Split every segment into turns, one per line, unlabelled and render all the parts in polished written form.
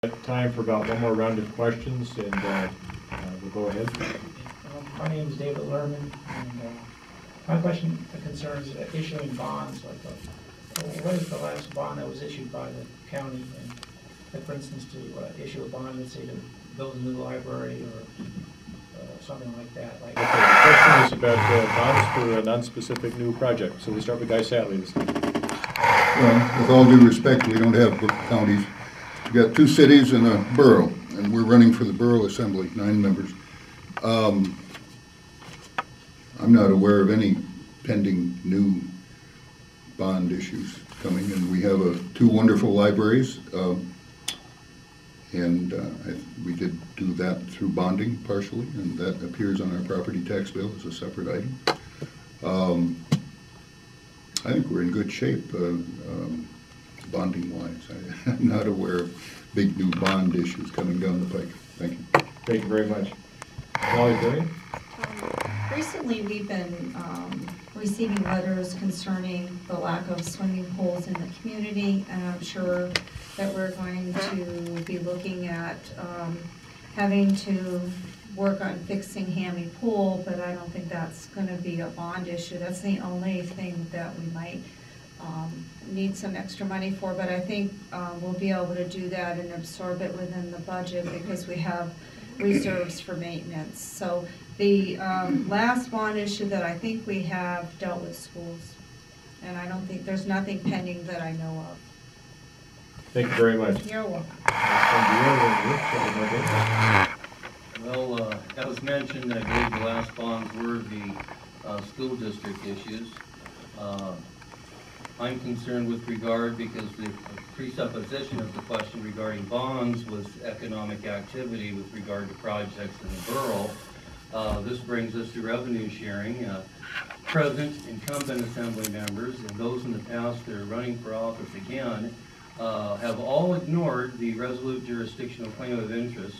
Time for about one more round of questions, and we'll go ahead.
My name is David Lerman, and my question concerns issuing bonds. What is the last bond that was issued by the county? And like, for instance, to issue a bond, let's say to build a new library or something like that.
Okay, the question is about bonds for a non-specific new project. So we start with Guy Satley this time.
Well, with all due respect, we don't have counties. We've got 2 cities and a borough, and we're running for the borough assembly, 9 members. I'm not aware of any pending new bond issues coming, and we have 2 wonderful libraries, and we did do that through bonding partially, and that appears on our property tax bill as a separate item. I think we're in good shape bonding-wise. I'm not aware of big new bond issues coming down the pike. Thank you.
Thank you very much. Molly Durian?
Recently, we've been receiving letters concerning the lack of swimming pools in the community, and I'm sure that we're going to be looking at having to work on fixing Hammy Pool, but I don't think that's going to be a bond issue. That's the only thing that we might need some extra money for, but I think we'll be able to do that and absorb it within the budget because we have reserves for maintenance. So the last bond issue that I think we have dealt with schools, and I don't think there's nothing pending that I know of.
Thank you very much.
You're welcome.
Well, as mentioned, I believe the last bonds were the school district issues. I'm concerned with regard because the presupposition of the question regarding bonds was economic activity with regard to projects in the borough. This brings us to revenue sharing. Present incumbent assembly members and those in the past that are running for office again have all ignored the resolute jurisdictional claim of interest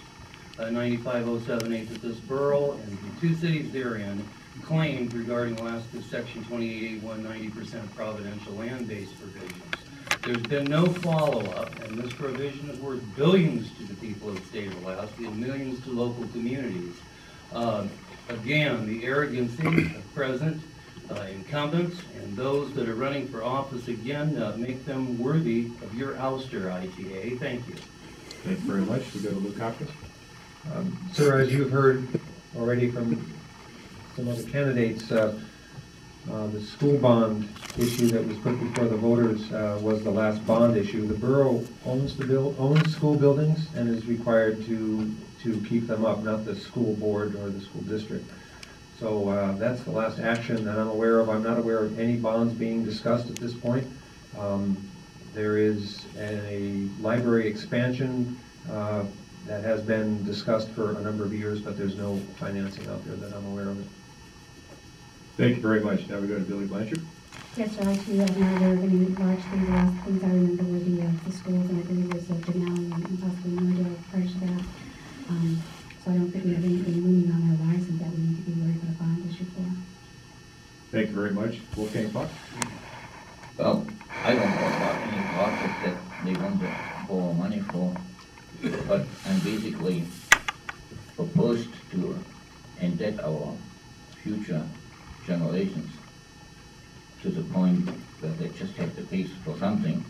95078 that this borough and the 2 cities therein claimed regarding last section 2881 90% providential land-based provisions. There's been no follow-up, and this provision is worth billions to the people of the state of Alaska and millions to local communities. Again, the arrogancy of present incumbents and those that are running for office again make them worthy of your ouster, ITA. Thank you.
Thank you very much. We go to Luke Hopkins.
Sir, as you've heard already from some other candidates, the school bond issue that was put before the voters was the last bond issue. The borough owns school buildings and is required to keep them up, not the school board or the school district. So that's the last action that I'm aware of. I'm not aware of any bonds being discussed at this point. There is a library expansion that has been discussed for a number of years, but there's no financing out there that I'm aware of it.
Thank you very much. Now we go to Billy Blanchard.
Yes, sir. Actually, I'm not aware of any large things. The last things I remember were the schools, and I believe it was Denali and possibly Nordale prior to that. So I don't think we have anything looming on the horizon that we need to be worried about a bond issue for.
Thank you very much. Wolfgang Fox.
Well, I don't know about any project that they want to borrow money for, but I'm basically proposed to indebt our future generations to the point that they just have to pay for something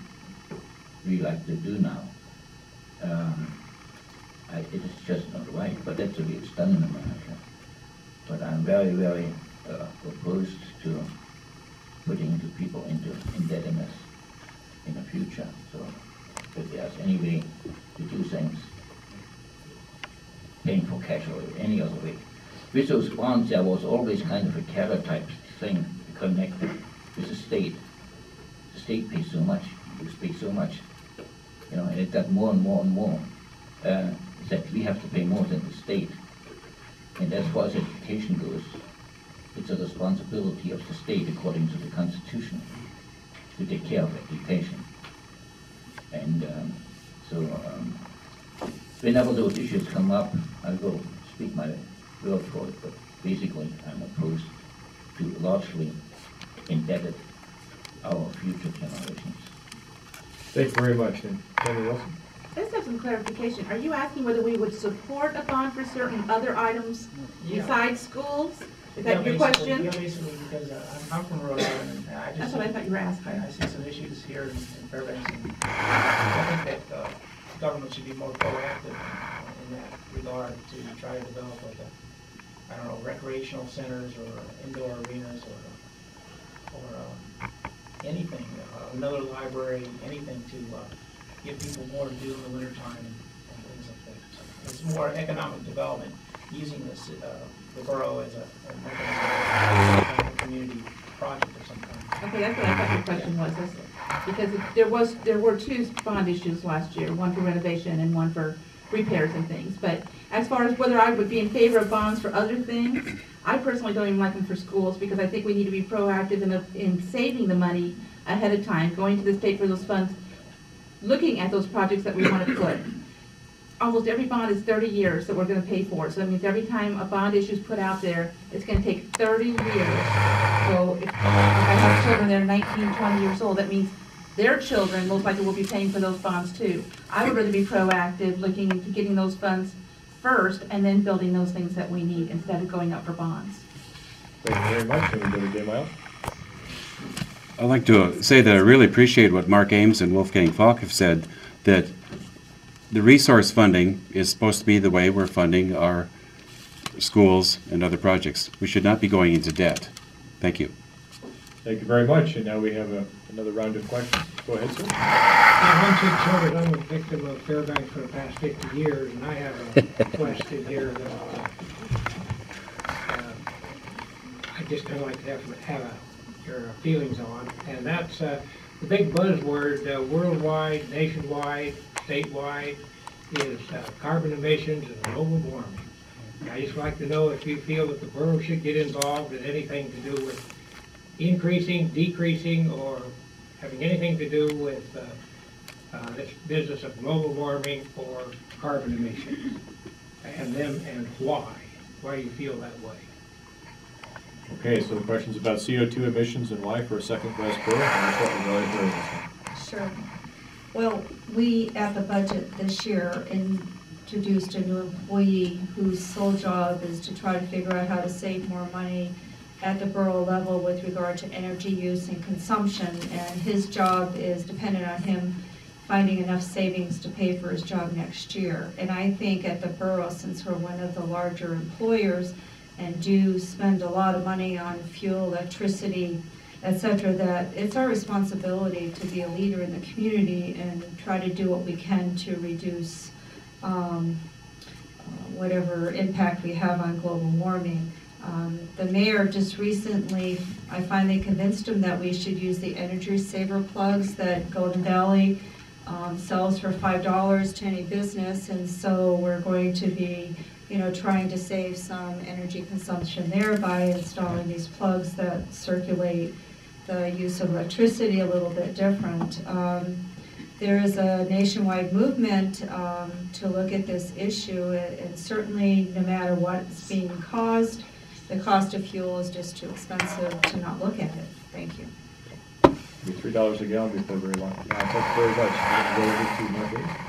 we like to do now. It is just not right, but that's the way it's done in America. But I'm very, very opposed to putting the people into indebtedness in the future. So if there's any way to do things, paying for cash or any other way. With those bonds, there was always kind of a carrot type thing connected with the state. The state pays so much, you pay so much, and it got more and more and more. That we have to pay more than the state. And as far as education goes, it's a responsibility of the state, according to the Constitution, to take care of education. And whenever those issues come up, I will speak my word for it, but basically I'm opposed to largely indebted our future generations.
Thank you very much. And Henry Wilson.
Let's have some clarification. Are you asking whether we would support a bond for certain other items
Yeah.
besides schools? Is
Yeah,
that your
basically-
question?
Yeah, basically, because I'm from Rhode Island, and I just.
That's what I thought you were asking.
I see some issues here in Fairbanks, and I think that government should be more proactive in that regard to try to develop like I don't know, recreational centers or indoor arenas or anything, another library, anything to give people more to do in the wintertime and things like that. So it's more economic development using this, the borough as an economic community project of some kind.
Okay, that's what I thought your question was. Because there were two bond issues last year, one for renovation and one for repairs and things. But as far as whether I would be in favor of bonds for other things, I personally don't even like them for schools because I think we need to be proactive in saving the money ahead of time, going to the state for those funds, looking at those projects that we want to put. Almost every bond is 30 years that we're going to pay for. So that means every time a bond issue is put out there, it's going to take 30 years. So if I have children that are 19, 20 years old, that means their children most likely will be paying for those bonds too. I would rather be proactive, looking into getting those funds first and then building those things that we need instead of going out for bonds.
Thank you very much. Can we go to Jay Miles?
I'd like to say that I really appreciate what Mark Ames and Wolfgang Falk have said, that the resource funding is supposed to be the way we're funding our schools and other projects. We should not be going into debt. Thank you.
Thank you very much. And now we have another round of questions. Go ahead, sir.
Once it showed that I'm a victim of Fairbanks for the past 50 years, and I have a question here that I just kind of like to have your feelings on, and that's the big buzzword worldwide, nationwide, statewide is carbon emissions and global warming. I just like to know if you feel that the borough should get involved in anything to do with increasing, decreasing, or having anything to do with this business of global warming or carbon emissions, and why you feel that way.
Okay, so the question's about CO2 emissions and why for a second-class borough. And that's what we've already heard.
Sure. Well, we, at the budget this year, introduced a new employee whose sole job is to try to figure out how to save more money at the borough level with regard to energy use and consumption, and his job is dependent on him finding enough savings to pay for his job next year. And I think at the borough, since we're one of the larger employers and do spend a lot of money on fuel, electricity, etc., that it's our responsibility to be a leader in the community and try to do what we can to reduce whatever impact we have on global warming. The mayor just recently, I finally convinced him that we should use the energy saver plugs that Golden Valley sells for $5 to any business, and so we're going to be trying to save some energy consumption there by installing these plugs that circulate the use of electricity a little bit different. There is a nationwide movement to look at this issue, and certainly no matter what's being caused, the cost of fuel is just too expensive to not look at it. Thank you.
$3 a gallon before very long. Thank you very much. We're going to go over to Mark Ames.